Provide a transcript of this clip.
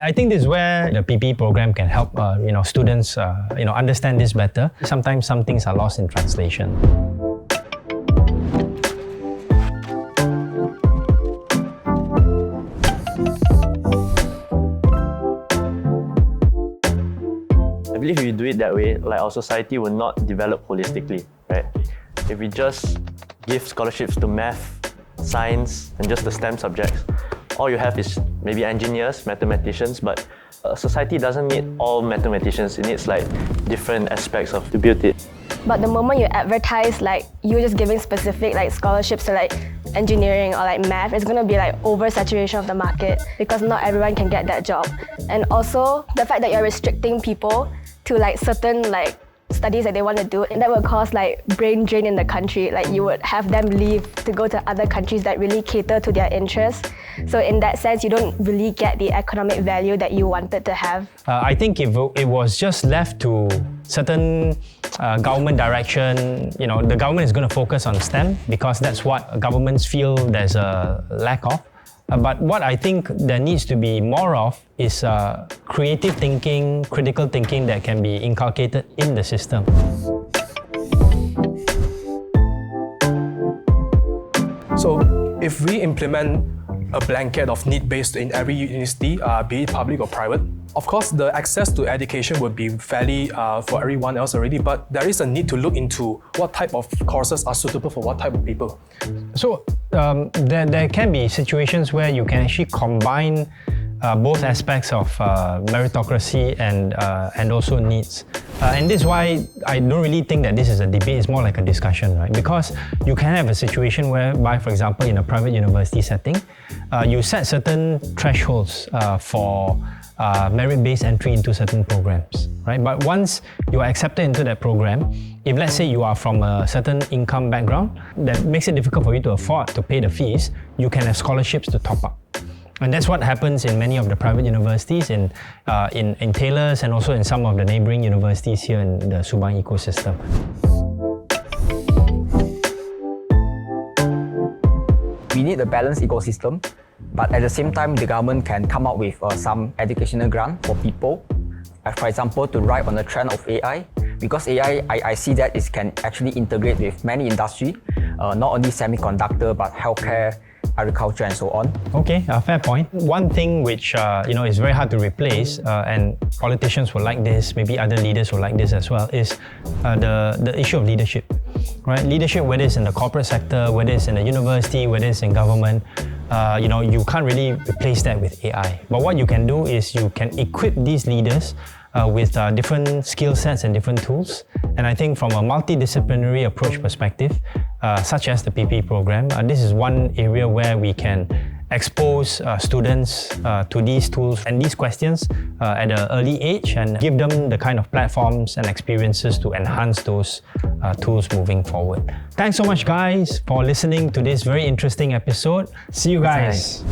I think this is where the PPE program can help students understand this better. Sometimes some things are lost in translation. I believe if we do it that way, like our society will not develop holistically, right? If we just give scholarships to math, science, and just the STEM subjects, all you have is maybe engineers, mathematicians, but society doesn't need all mathematicians. It needs like different aspects to build it. But the moment you advertise like you're just giving specific like scholarships to like engineering or like math, it's gonna be like oversaturation of the market because not everyone can get that job. And also the fact that you're restricting people to like certain like studies that they want to do, and that will cause like brain drain in the country. Like you would have them leave to go to other countries that really cater to their interests. So in that sense, you don't really get the economic value that you wanted to have. I think if it was just left to certain government direction, the government is going to focus on STEM because that's what governments feel there's a lack of. But what I think there needs to be more of is creative thinking, critical thinking that can be inculcated in the system. So if we implement a blanket of need-based in every university, be it public or private, of course the access to education would be fairly for everyone else already, but there is a need to look into what type of courses are suitable for what type of people. So there can be situations where you can actually combine both aspects of meritocracy and also needs. And this is why I don't really think that this is a debate, it's more like a discussion, right? Because you can have a situation whereby, for example, in a private university setting, you set certain thresholds for merit-based entry into certain programs, right? But once you are accepted into that program, if let's say you are from a certain income background, that makes it difficult for you to afford to pay the fees, you can have scholarships to top up. And that's what happens in many of the private universities, in Taylor's and also in some of the neighbouring universities here in the Subang ecosystem. We need a balanced ecosystem, but at the same time, the government can come up with some educational grant for people. For example, to ride on the trend of AI, because AI, I see that it can actually integrate with many industries, not only semiconductor, but healthcare, agriculture and so on. Okay, fair point. One thing which is very hard to replace, and politicians will like this, maybe other leaders will like this as well, is the issue of leadership. Right? Leadership, whether it's in the corporate sector, whether it's in the university, whether it's in government, you can't really replace that with AI. But what you can do is you can equip these leaders with different skill sets and different tools. And I think from a multidisciplinary approach perspective, such as the PPE program, this is one area where we can expose students to these tools and these questions at an early age and give them the kind of platforms and experiences to enhance those tools moving forward. Thanks so much, guys, for listening to this very interesting episode. See you guys.